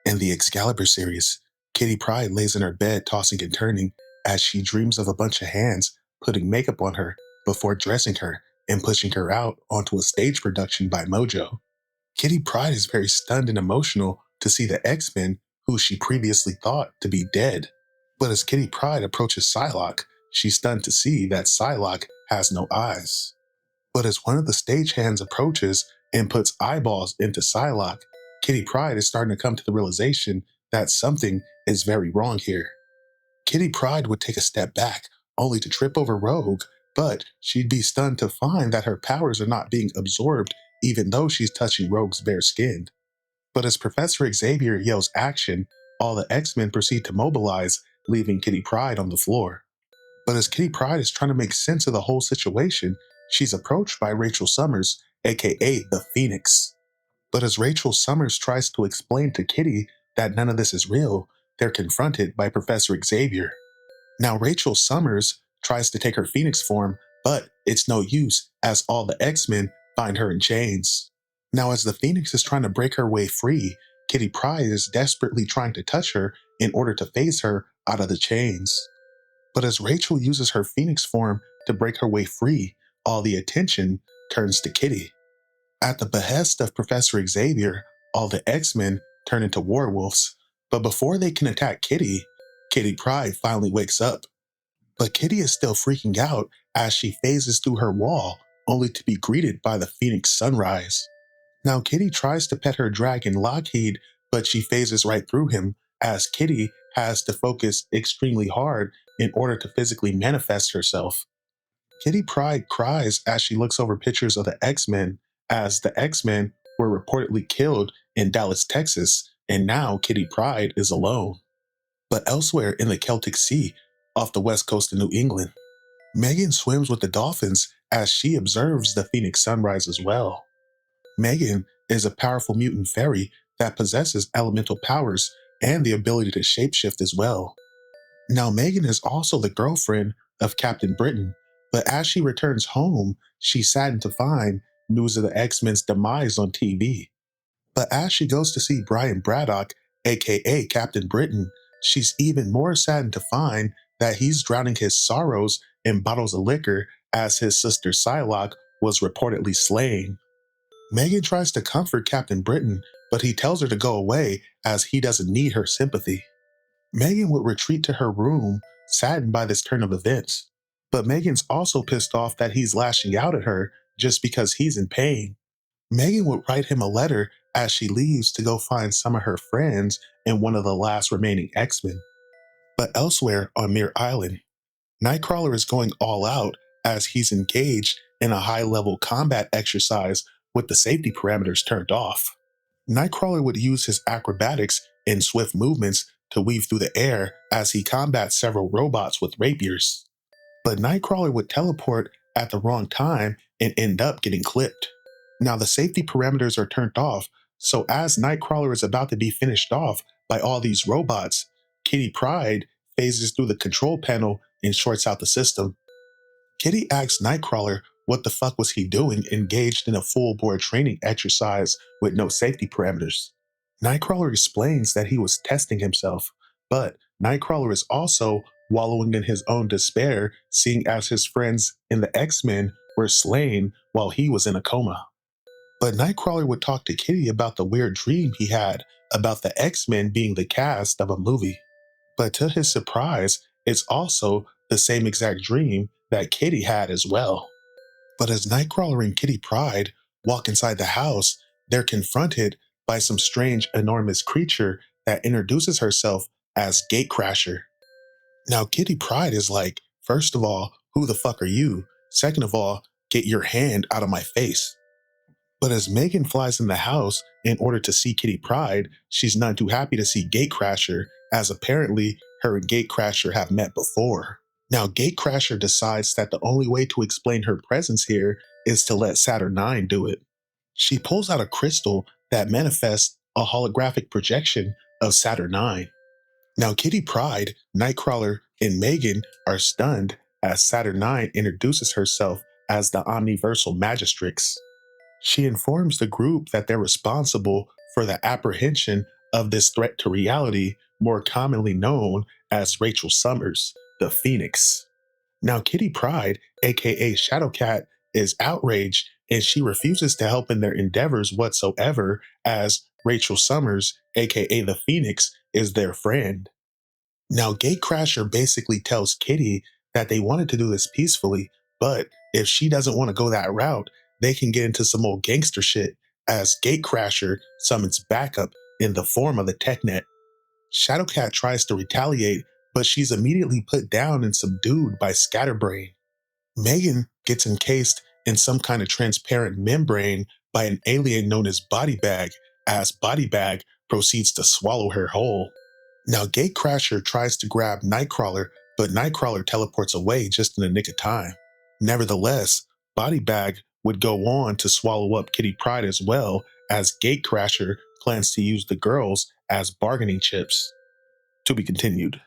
In the Excalibur series, Kitty Pryde lays in her bed tossing and turning as she dreams of a bunch of hands putting makeup on her before dressing her and pushing her out onto a stage production by Mojo. Kitty Pryde is very stunned and emotional to see the X-Men who she previously thought to be dead. But as Kitty Pryde approaches Psylocke, she's stunned to see that Psylocke has no eyes. But as one of the stagehands approaches and puts eyeballs into Psylocke, Kitty Pryde is starting to come to the realization that something is very wrong here. Kitty Pryde would take a step back, only to trip over Rogue, but she'd be stunned to find that her powers are not being absorbed even though she's touching Rogue's bare skin. But as Professor Xavier yells action, all the X-Men proceed to mobilize, leaving Kitty Pryde on the floor. But as Kitty Pryde is trying to make sense of the whole situation, she's approached by Rachel Summers, aka the Phoenix. But as Rachel Summers tries to explain to Kitty that none of this is real, they're confronted by Professor Xavier. Now Rachel Summers tries to take her Phoenix form, but it's no use as all the X-Men find her in chains. Now as the Phoenix is trying to break her way free, Kitty Pryde is desperately trying to touch her in order to phase her out of the chains. But as Rachel uses her Phoenix form to break her way free, all the attention turns to Kitty. At the behest of Professor Xavier, all the X-Men turn into werewolves. But before they can attack Kitty, Kitty Pryde finally wakes up. But Kitty is still freaking out as she phases through her wall, only to be greeted by the Phoenix sunrise. Now Kitty tries to pet her dragon Lockheed, but she phases right through him as Kitty has to focus extremely hard in order to physically manifest herself. Kitty Pryde cries as she looks over pictures of the X-Men, as the X-Men were reportedly killed in Dallas, Texas, and now Kitty Pryde is alone. But elsewhere in the Celtic Sea, off the west coast of New England, Megan swims with the dolphins as she observes the Phoenix sunrise as well. Megan is a powerful mutant fairy that possesses elemental powers and the ability to shapeshift as well. Now Megan is also the girlfriend of Captain Britain, but as she returns home, she's saddened to find news of the X-Men's demise on TV. But as she goes to see Brian Braddock, aka Captain Britain, she's even more saddened to find that he's drowning his sorrows in bottles of liquor as his sister Psylocke was reportedly slain. Megan tries to comfort Captain Britain, but he tells her to go away as he doesn't need her sympathy. Megan would retreat to her room, saddened by this turn of events. But Megan's also pissed off that he's lashing out at her just because he's in pain. Megan would write him a letter as she leaves to go find some of her friends and one of the last remaining X-Men. But elsewhere on Mir Island, Nightcrawler is going all out as he's engaged in a high-level combat exercise with the safety parameters turned off. Nightcrawler would use his acrobatics and swift movements to weave through the air as he combats several robots with rapiers. But Nightcrawler would teleport at the wrong time and end up getting clipped. Now the safety parameters are turned off, so as Nightcrawler is about to be finished off by all these robots, Kitty Pryde phases through the control panel and shorts out the system. Kitty asks Nightcrawler what the fuck was he doing engaged in a full-bore training exercise with no safety parameters. Nightcrawler explains that he was testing himself, but Nightcrawler is also wallowing in his own despair, seeing as his friends in the X-Men were slain while he was in a coma. But Nightcrawler would talk to Kitty about the weird dream he had about the X-Men being the cast of a movie. But to his surprise, it's also the same exact dream that Kitty had as well. But as Nightcrawler and Kitty Pryde walk inside the house, they're confronted by some strange, enormous creature that introduces herself as Gatecrasher. Now, Kitty Pryde is like, first of all, who the fuck are you? Second of all, get your hand out of my face. But as Megan flies in the house in order to see Kitty Pryde, she's none too happy to see Gatecrasher, as apparently her and Gatecrasher have met before. Now, Gatecrasher decides that the only way to explain her presence here is to let Saturn IX do it. She pulls out a crystal that manifests a holographic projection of Saturn IX. Now, Kitty Pryde, Nightcrawler, and Megan are stunned as Saturn IX introduces herself as the Omniversal Magistrix. She informs the group that they're responsible for the apprehension of this threat to reality, more commonly known as Rachel Summers, the Phoenix. Now, Kitty Pryde, aka Shadowcat, is outraged and she refuses to help in their endeavors whatsoever, as Rachel Summers, aka the Phoenix, is their friend. Now, Gatecrasher basically tells Kitty that they wanted to do this peacefully, but if she doesn't want to go that route, they can get into some old gangster shit, as Gatecrasher summons backup in the form of the TechNet. Shadowcat tries to retaliate, but she's immediately put down and subdued by Scatterbrain. Megan gets encased in some kind of transparent membrane by an alien known as Bodybag, as Bodybag proceeds to swallow her whole. Now, Gatecrasher tries to grab Nightcrawler, but Nightcrawler teleports away just in the nick of time. Nevertheless, Bodybag would go on to swallow up Kitty Pryde as well, as Gatecrasher plans to use the girls as bargaining chips. To be continued.